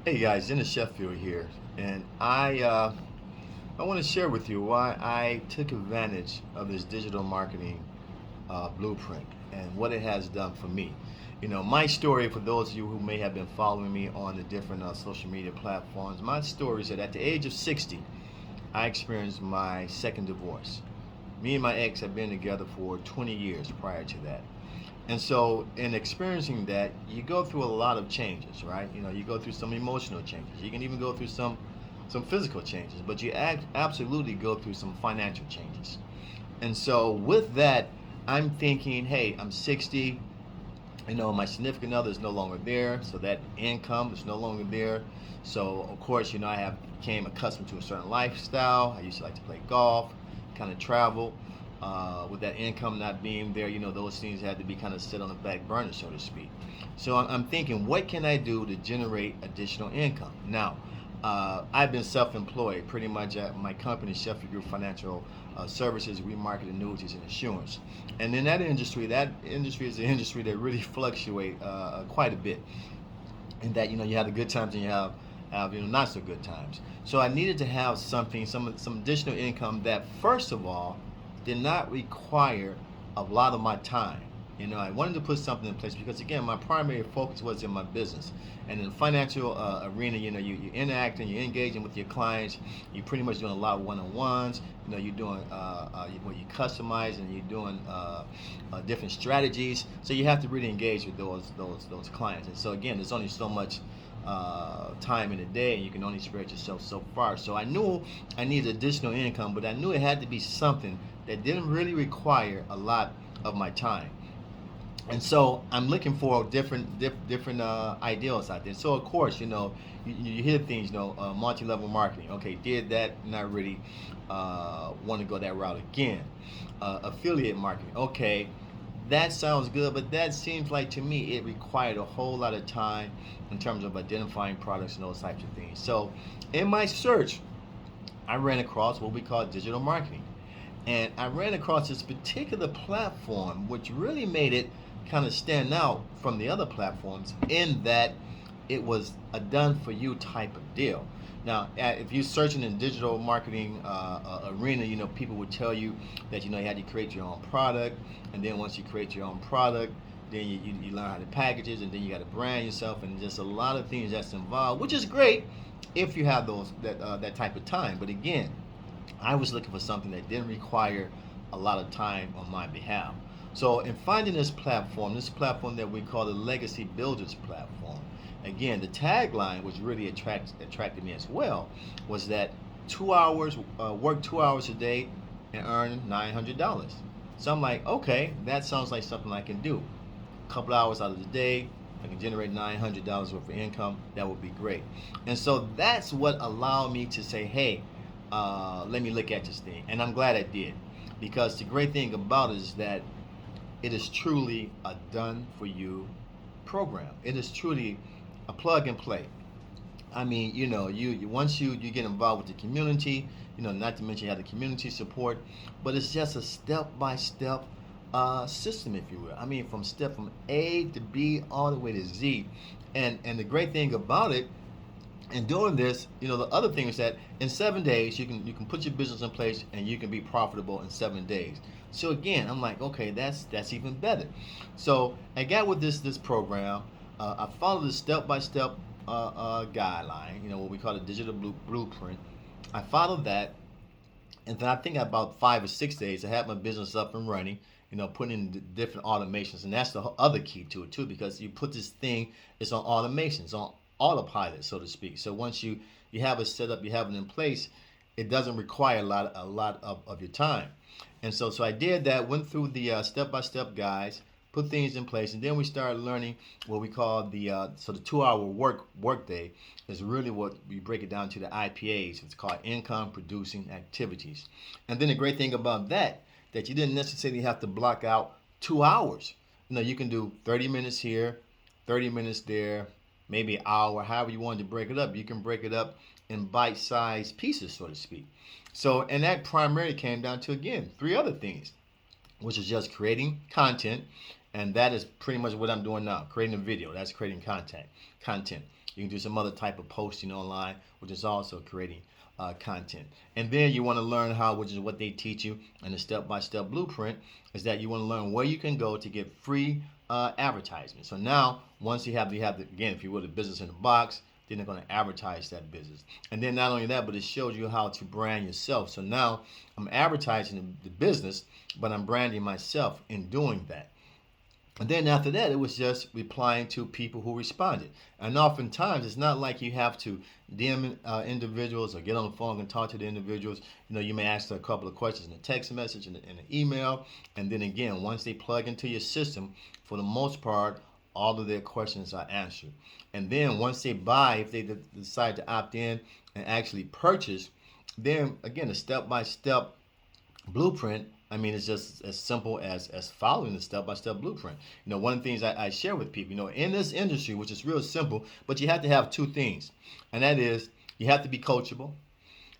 Hey guys, Dennis Sheffield here, and I want to share with you why I took advantage of this digital marketing blueprint and what it has done for me. My story, for those of you who may have been following me on the different social media platforms, my story is that at the age of 60, I experienced my second divorce. Me and my ex had been together for 20 years prior to that. And so, in experiencing that, you go through a lot of changes, right? You go through some emotional changes. You can even go through some physical changes, but you absolutely go through some financial changes. And so, with that, I'm thinking, hey, I'm 60. My significant other is no longer there, so that income is no longer there. So, of course, I have became accustomed to a certain lifestyle. I used to like to play golf, kind of travel. With that income not being there, those things had to be kind of set on the back burner, so to speak. So I'm thinking, what can I do to generate additional income? Now, I've been self-employed pretty much at my company, Sheffield Group Financial Services. We market annuities and insurance, and in that industry is an industry that really fluctuate quite a bit. In that you have the good times and you have not so good times. So I needed to have something, some additional income that first of all did not require a lot of my time. I wanted to put something in place because again, my primary focus was in my business and in the financial arena. You're interacting, you're engaging with your clients. You're pretty much doing a lot of one-on-ones. You're doing where you customize and you're doing different strategies. So you have to really engage with those clients. And so again, there's only so much time in a day, and you can only spread yourself so far. So I knew I needed additional income, but I knew it had to be something that didn't really require a lot of my time. And so I'm looking for different ideals out there. So of course, you hear things, multi-level marketing. Okay, did that, not really want to go that route again. Affiliate marketing. Okay, that sounds good, but that seems like to me it required a whole lot of time in terms of identifying products and those types of things. So in my search, I ran across what we call digital marketing. And I ran across this particular platform, which really made it kind of stand out from the other platforms in that it was a done for you type of deal. Now, if you're searching in digital marketing arena, people would tell you that you had to create your own product, and then once you create your own product, then you learn how to package it, and then you got to brand yourself, and just a lot of things that's involved, which is great if you have that type of time. But again, I was looking for something that didn't require a lot of time on my behalf. So, in finding this platform that we call the Legacy Builders platform, again, the tagline was really attracted me as well, was that 2 hours, work 2 hours a day and earn $900. So I'm like, okay, that sounds like something I can do. A couple hours out of the day, I can generate $900 worth of income. That would be great. And so that's what allowed me to say, hey, let me look at this thing. And I'm glad I did. Because the great thing about it is that it is truly a done for you program. It is truly a plug and play. I mean, you once you get involved with the community, not to mention you have the community support, but it's just a step by step system, if you will. I mean, from A to B all the way to Z, and the great thing about it in doing this, the other thing is that in 7 days you can put your business in place and you can be profitable in 7 days. So again, I'm like, okay, that's even better. So I got with this program. I followed the step by step guideline. What we call a digital blueprint. I followed that, and then I think about 5 or 6 days, I had my business up and running. Putting in different automations, and that's the other key to it too, because you put this thing, it's on automations, on autopilot, so to speak. So once you have it set up, you have it in place, it doesn't require a lot of your time. And so I did that, went through the step by step guides, put things in place, and then we started learning what we call the 2 hour work day is really what we break it down to the IPAs. It's called income producing activities. And then the great thing about that you didn't necessarily have to block out 2 hours. You can do 30 minutes here, 30 minutes there, maybe an hour, however you wanted to break it up. You can break it up in bite-sized pieces, so to speak. So, and that primarily came down to, again, three other things, which is just creating content. And that is pretty much what I'm doing now, creating a video. That's creating content. content. You can do some other type of posting online, which is also creating content. And then you want to learn how, which is what they teach you in the step-by-step blueprint, is that you want to learn where you can go to get free advertisement. So now, once you have the, again, if you will, the business in the box, then they're going to advertise that business. And then not only that, but it shows you how to brand yourself. So now I'm advertising the business, but I'm branding myself in doing that. And then after that, it was just replying to people who responded. And oftentimes, it's not like you have to DM individuals or get on the phone and talk to the individuals. You know, you may ask a couple of questions in a text message and an email. And then again, once they plug into your system, for the most part, all of their questions are answered. And then once they buy, if they decide to opt in and actually purchase, then again, a step-by-step blueprint, I mean, it's just as simple as following the step-by-step blueprint. You know, one of the things I share with people, you know, in this industry, which is real simple, but you have to have two things. And that is, you have to be coachable,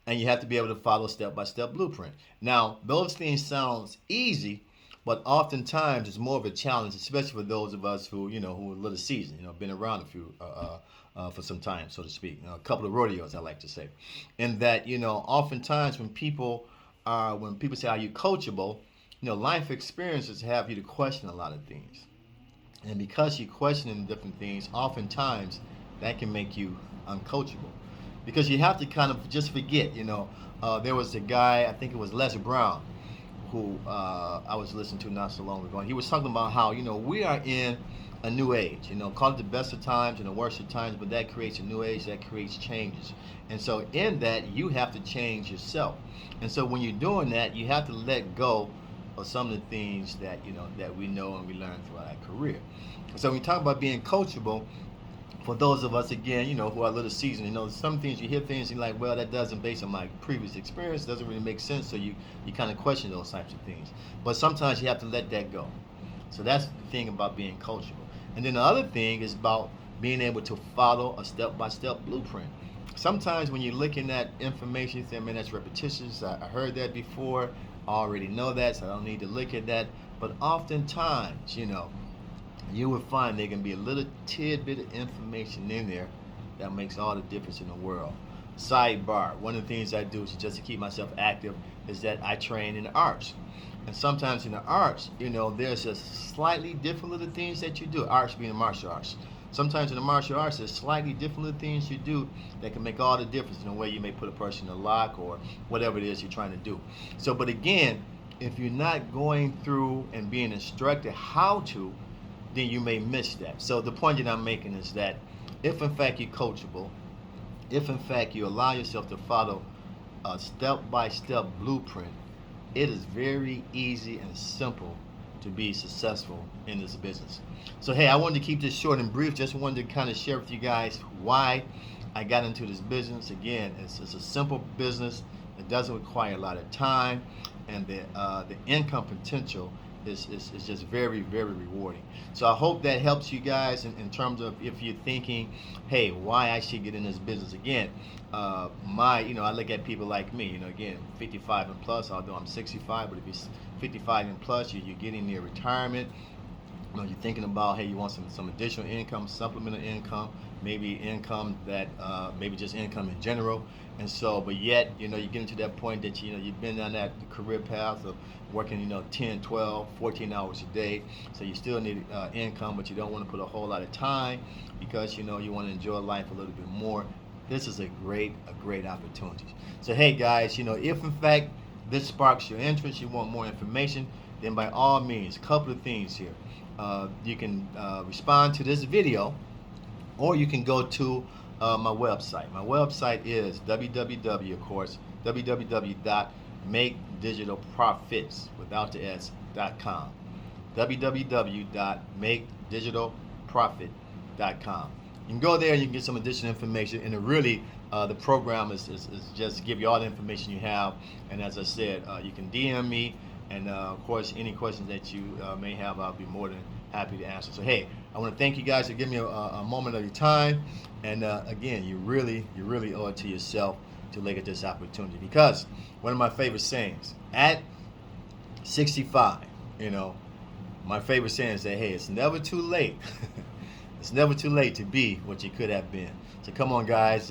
and you have to be able to follow step-by-step blueprint. Now, those things sounds easy, but oftentimes it's more of a challenge, especially for those of us who, you know, who are a little seasoned, you know, been around a few, for some time, so to speak. You know, a couple of rodeos, I like to say. And that, you know, oftentimes when people say, are you coachable? You know, life experiences have you to question a lot of things. And because you're questioning different things, oftentimes that can make you uncoachable. Because you have to kind of just forget, you know, there was a guy, I think it was Les Brown, who I was listening to not so long ago. And he was talking about how, you know, we are in a new age, you know, call it the best of times and the worst of times, but that creates a new age, that creates changes. And so in that, you have to change yourself. And so when you're doing that, you have to let go of some of the things that, you know, that we know and we learn throughout our career. So when we talk about being coachable, for those of us, again, you know, who are a little seasoned, you know, some things, you hear things and you're like, well, that doesn't, based on my previous experience, doesn't really make sense. So you kind of question those types of things. But sometimes you have to let that go. So that's the thing about being coachable. And then the other thing is about being able to follow a step-by-step blueprint. Sometimes when you're looking at information, you think, man, that's repetitious. I heard that before. I already know that, so I don't need to look at that. But oftentimes, you know, you will find there can be a little tidbit of information in there that makes all the difference in the world. Sidebar, one of the things I do is just to keep myself active is that I train in the arts. And sometimes in the arts, you know, there's just slightly different little things that you do. Arts being the martial arts. Sometimes in the martial arts, there's slightly different little things you do that can make all the difference in the way you may put a person in a lock or whatever it is you're trying to do. So, but again, if you're not going through and being instructed how to, then you may miss that. So the point that I'm making is that if in fact you're coachable, if in fact you allow yourself to follow a step-by-step blueprint, it is very easy and simple to be successful in this business. So hey, I wanted to keep this short and brief. Just wanted to kind of share with you guys why I got into this business. Again, it's a simple business. It doesn't require a lot of time, and the income potential is just very, very rewarding. So I hope that helps you guys in terms of if you're thinking, hey, why I should get in this business. Again, I look at people like me, again, 55 and plus, although I'm 65, but if you're 55 and plus, you're getting near retirement. You're thinking about, hey, you want some additional income, supplemental income, maybe income that, maybe just income in general. And so, but yet, you're getting to that point that, you've been on that career path of working, 10, 12, 14 hours a day. So you still need income, but you don't want to put a whole lot of time because, you want to enjoy life a little bit more. This is a great opportunity. So, hey, guys, if in fact this sparks your interest, you want more information, then by all means, a couple of things here. You can respond to this video, or you can go to my website. My website is www.makedigitalprofits.com. www.makedigitalprofit.com. You can go there and you can get some additional information, and the program is just give you all the information you have. And as I said, you can DM me, and of course, any questions that you may have, I'll be more than happy to answer. So hey, I want to thank you guys for giving me a moment of your time, and again, you really owe it to yourself to look at this opportunity, because one of my favorite sayings at 65, my favorite saying is that, hey, it's never too late It's never too late to be what you could have been. So come on, guys,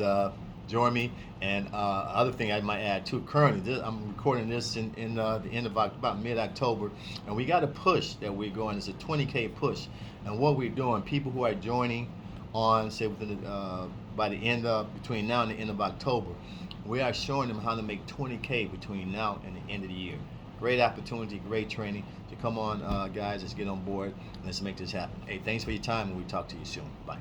join me. And other thing I might add too, currently, I'm recording this in the end of about mid-October, and we got a push that we're going. It's a 20K push, and what we're doing, people who are joining on, say, within by the end of between now and the end of October, we are showing them how to make 20K between now and the end of the year. Great opportunity, great training. So come on, guys, let's get on board and let's make this happen. Hey, thanks for your time, and we'll talk to you soon. Bye.